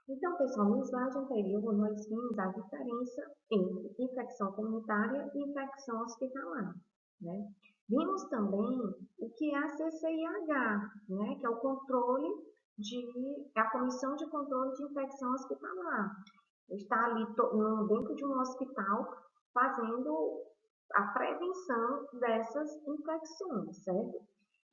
Então, pessoal, no slide anterior, nós vimos a diferença entre infecção comunitária e infecção hospitalar, né? Vimos também o que é a CCIH, né? Que é o controle é a Comissão de Controle de Infecção Hospitalar. Está ali dentro de um hospital fazendo a prevenção dessas infecções, certo?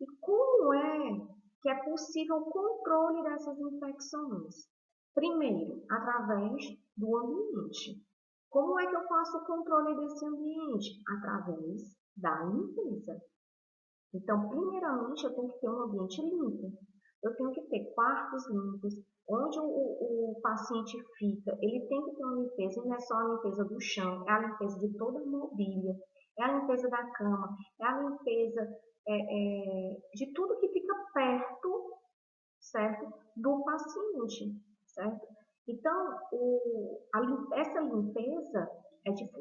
E como é que é possível o controle dessas infecções? Primeiro, através do ambiente. Como é que eu faço o controle desse ambiente? Através da limpeza. Então, primeiramente, eu tenho que ter um ambiente limpo. Eu tenho que ter quartos limpos, onde o paciente fica, ele tem que ter uma limpeza, e não é só a limpeza do chão, é a limpeza de toda a mobília, é a limpeza da cama, é a limpeza de tudo que fica perto, certo, do paciente, certo? Então, essa limpeza é de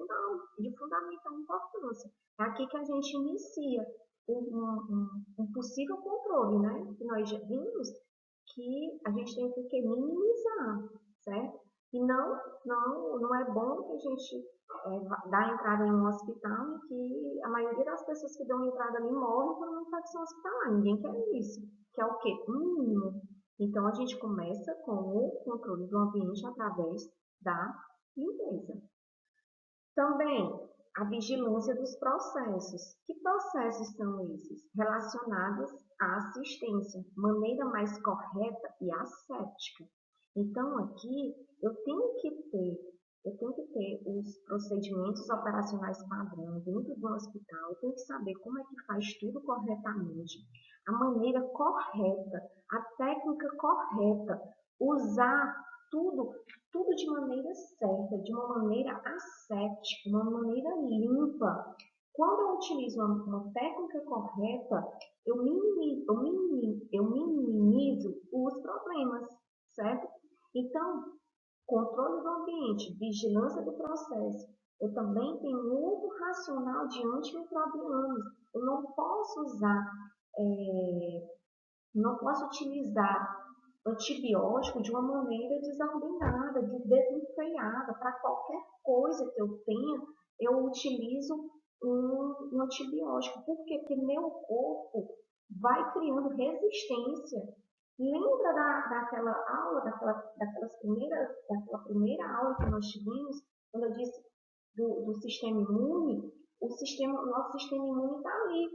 fundamental importância. É aqui que a gente inicia um possível controle, né? Que nós já vimos que a gente tem que minimizar, certo? E não é bom que a gente dá entrada em um hospital e que a maioria das pessoas que dão entrada ali morrem por uma infecção hospitalar. Ninguém quer isso. Que é o quê? O mínimo. Então, a gente começa com o controle do ambiente através da limpeza. Também a vigilância dos processos. Que processos são esses? Relacionados à assistência, maneira mais correta e ascética. Então, aqui eu tenho que ter os procedimentos operacionais padrão dentro do hospital, eu tenho que saber como é que faz tudo corretamente, a maneira correta, a técnica correta, usar tudo tudo de maneira certa, de uma maneira ascética, uma maneira limpa. Quando eu utilizo uma técnica correta, eu minimizo os problemas, certo? Então, controle do ambiente, vigilância do processo. Eu também tenho um uso racional de antimicrobianos. Eu não posso utilizar antibiótico de uma maneira desordenada, desenfreada. Para qualquer coisa que eu tenha, eu utilizo um antibiótico. Por quê? Porque meu corpo vai criando resistência. Lembra daquela aula, daquela primeira aula que nós tivemos, quando eu disse do sistema imune? O nosso sistema imune está ali.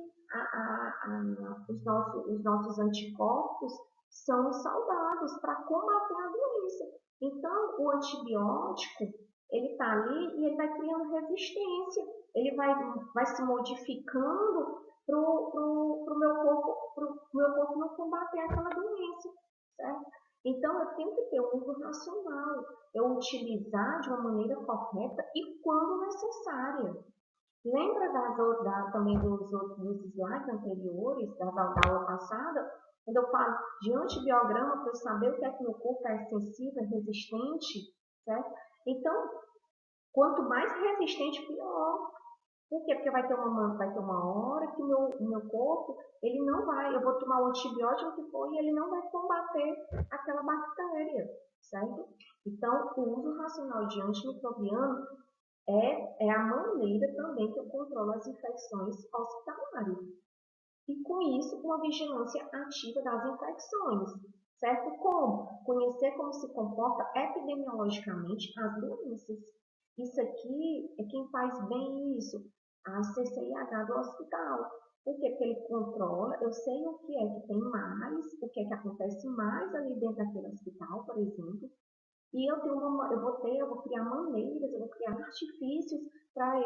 Os nossos anticorpos são saudáveis para combater a doença. Então, o antibiótico, ele está ali e ele vai criando resistência, ele vai se modificando para o meu corpo não combater aquela doença, certo? Então, eu tenho que ter um uso racional, eu utilizar de uma maneira correta e quando necessária. Lembra também dos slides anteriores, da aula passada, quando eu falo de antibiograma para eu saber o que é que meu corpo é sensível, resistente, certo? Então, quanto mais resistente, pior. Por quê? Porque vai ter uma hora que o meu corpo, ele não vai, eu vou tomar o antibiótico que for e ele não vai combater aquela bactéria, certo? Então, o uso racional de antimicrobiano é a maneira também que eu controlo as infecções hospitalares. E com isso, uma vigilância ativa das infecções. Certo? Como? Conhecer como se comporta epidemiologicamente as doenças. Isso aqui é quem faz bem isso, a CCIH do hospital. Por quê? Porque ele controla, eu sei o que é que tem mais, o que é que acontece mais ali dentro daquele hospital, por exemplo, e eu vou criar maneiras, eu vou criar artifícios para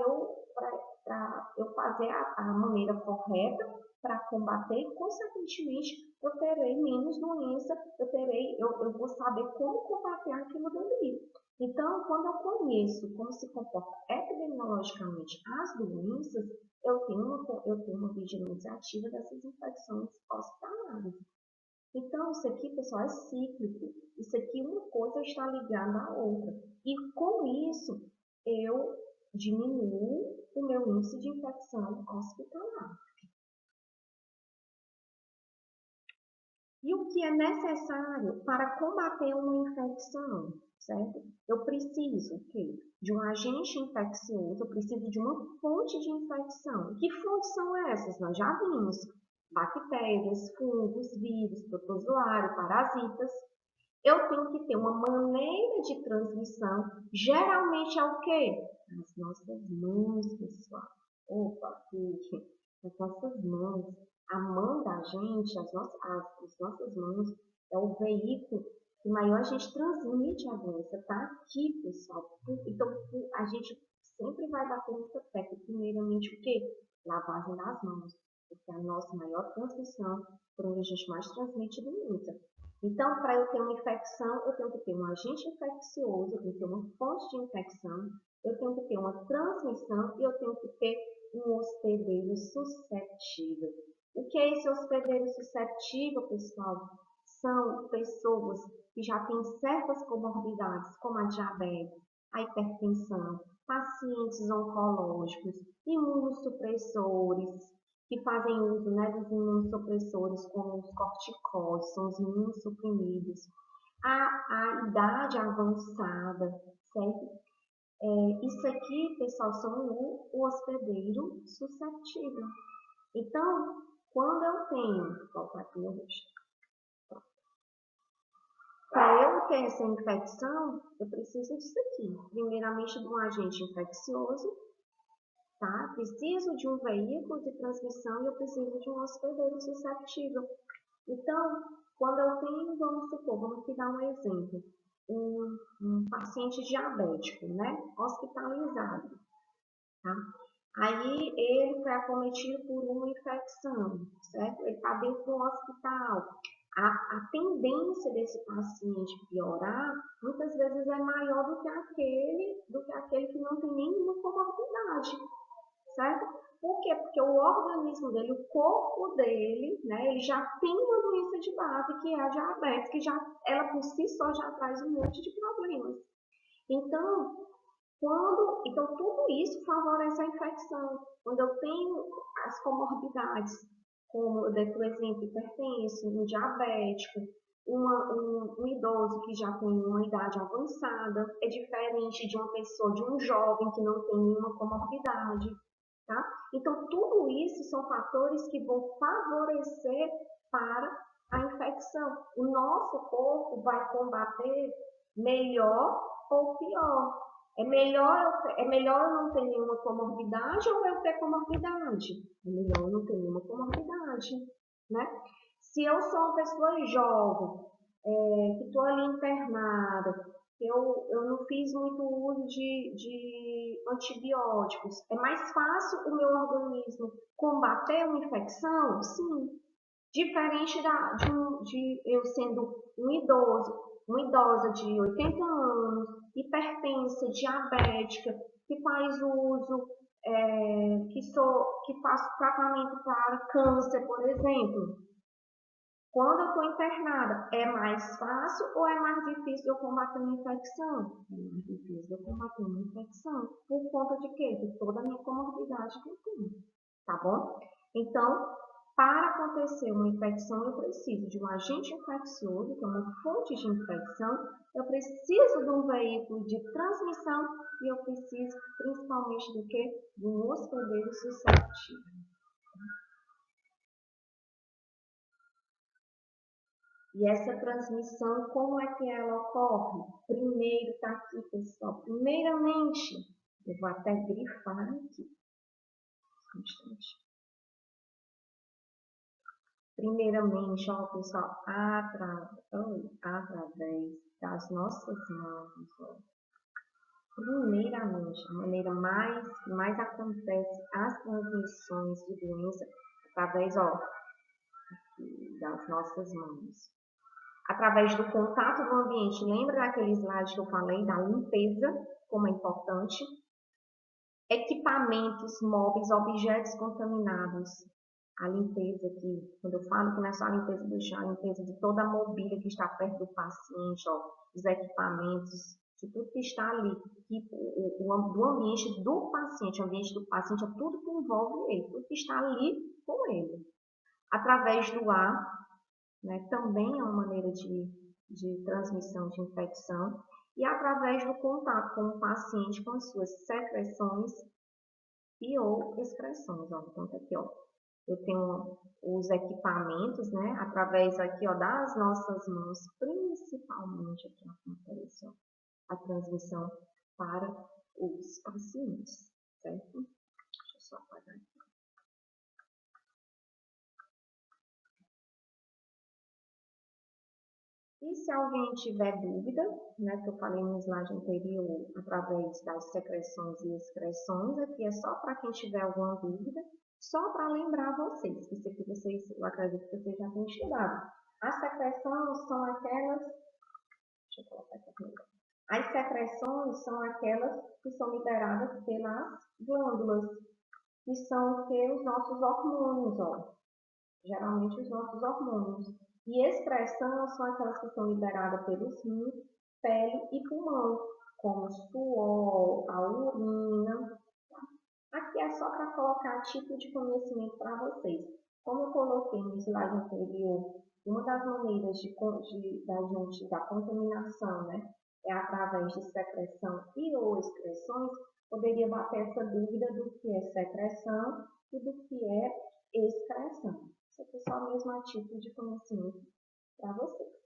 eu fazer a maneira correta para combater e, consequentemente, eu terei menos doença, eu vou saber como combater aquilo dali. Então, quando eu conheço como se comporta epidemiologicamente as doenças, eu tenho uma vigilância ativa dessas infecções hospitalares. Então, isso aqui, pessoal, é cíclico. Isso aqui, uma coisa está ligada à outra. E com isso, eu diminuo o meu índice de infecção hospitalar. E o que é necessário para combater uma infecção, certo? Eu preciso o quê? De um agente infeccioso, eu preciso de uma fonte de infecção. Que fontes são essas? Nós já vimos. Bactérias, fungos, vírus, protozoário, parasitas. Eu tenho que ter uma maneira de transmissão. Geralmente é o quê? As nossas mãos, pessoal. Opa, aqui, as nossas mãos. A mão da gente, as nossas mãos, é o veículo que maior a gente transmite a doença. Tá aqui, pessoal. Então, a gente sempre vai bater nessa tecla. Primeiramente, o quê? Lavagem das mãos. Porque é a nossa maior transmissão, por onde a gente mais transmite doença. Então, para eu ter uma infecção, eu tenho que ter um agente infeccioso, eu tenho que ter uma fonte de infecção, eu tenho que ter uma transmissão e eu tenho que ter um hospedeiro suscetível. O que é esse hospedeiro suscetível, pessoal? São pessoas que já têm certas comorbidades, como a diabetes, a hipertensão, pacientes oncológicos, imunossupressores, que fazem uso, né, dos imunossupressores, como os corticóides, são os imunossuprimidos, a idade avançada, certo? Isso aqui, pessoal, são o hospedeiro suscetível. Então, quando eu tenho, vou voltar aqui no rosto, para eu ter essa infecção, eu preciso disso aqui. Primeiramente, de um agente infeccioso, tá? Preciso de um veículo de transmissão e eu preciso de um hospedeiro suscetível. Então, quando eu tenho, vamos supor, vamos aqui dar um exemplo, um paciente diabético, né? Hospitalizado, tá? Aí ele foi acometido por uma infecção, certo? Ele está dentro do hospital. A tendência desse paciente piorar, muitas vezes é maior do que aquele que não tem nenhuma comorbidade, certo? Por quê? Porque o organismo dele, o corpo dele, né, ele já tem uma doença de base, que é a diabetes, que já, ela por si só já traz um monte de problemas. Então, então tudo isso favorece a infecção. Quando eu tenho as comorbidades, como eu dei por exemplo, hipertenso, um diabético, um idoso que já tem uma idade avançada, é diferente de uma pessoa, de um jovem que não tem nenhuma comorbidade. Tá? Então, tudo isso são fatores que vão favorecer para a infecção. O nosso corpo vai combater melhor ou pior. É melhor eu não ter nenhuma comorbidade ou eu ter comorbidade? É melhor eu não ter nenhuma comorbidade, né? Se eu sou uma pessoa jovem, que estou ali internada, eu não fiz muito uso de antibióticos. É mais fácil o meu organismo combater uma infecção? Sim. Diferente de eu sendo um idoso, uma idosa de 80 anos, hipertensa, diabética, que faz uso, que faz tratamento para câncer, por exemplo. Quando eu estou internada, é mais fácil ou é mais difícil eu combater uma infecção? É mais difícil eu combater uma infecção. Por conta de quê? De toda a minha comorbidade que eu tenho. Tá bom? Então, para acontecer uma infecção, eu preciso de um agente infeccioso, que é uma fonte de infecção, eu preciso de um veículo de transmissão e eu preciso principalmente do quê? De um hospedeiro suscetível. E essa transmissão, como é que ela ocorre? Primeiro, tá aqui, pessoal. Primeiramente, eu vou até grifar aqui. Um instante. Primeiramente, ó, pessoal, através das nossas mãos, ó. Primeiramente, a maneira que mais acontece as transmissões de doença, através, ó, das nossas mãos. Através do contato do ambiente. Lembra daquele slide que eu falei da limpeza, como é importante? Equipamentos móveis, objetos contaminados. A limpeza aqui, quando eu falo que não é só a limpeza do chão, a limpeza de toda a mobília que está perto do paciente, ó, os equipamentos, de tudo que está ali, que, do ambiente do paciente, o ambiente do paciente é tudo que envolve ele, tudo que está ali com ele. Através do ar, né? Também é uma maneira de transmissão de infecção, e através do contato com o paciente com as suas secreções e ou excreções. Ó. Então, tá aqui, ó, eu tenho os equipamentos, né? Através aqui, ó, das nossas mãos, principalmente aqui acontece, ó, a transmissão para os pacientes, certo? Deixa eu só apagar aqui. E se alguém tiver dúvida, né, que eu falei no slide anterior, através das secreções e excreções, aqui é só para quem tiver alguma dúvida, só para lembrar vocês, que isso aqui vocês, eu acredito que vocês já tenham estudado. As secreções são aquelas, deixa eu colocar aqui primeiro. As secreções são aquelas que são liberadas pelas glândulas, que são os nossos hormônios, ó. Geralmente os nossos hormônios. E excreção são aquelas que são liberadas pelos rins, pele e pulmão, como o suor, a urina. Aqui é só para colocar tipo de conhecimento para vocês. Como eu coloquei no slide anterior, uma das maneiras da contaminação, né, é através de secreção e ou excreções, poderia bater essa dúvida do que é secreção e do que é excreção. Isso aqui é só mesmo a título de conhecimento para vocês.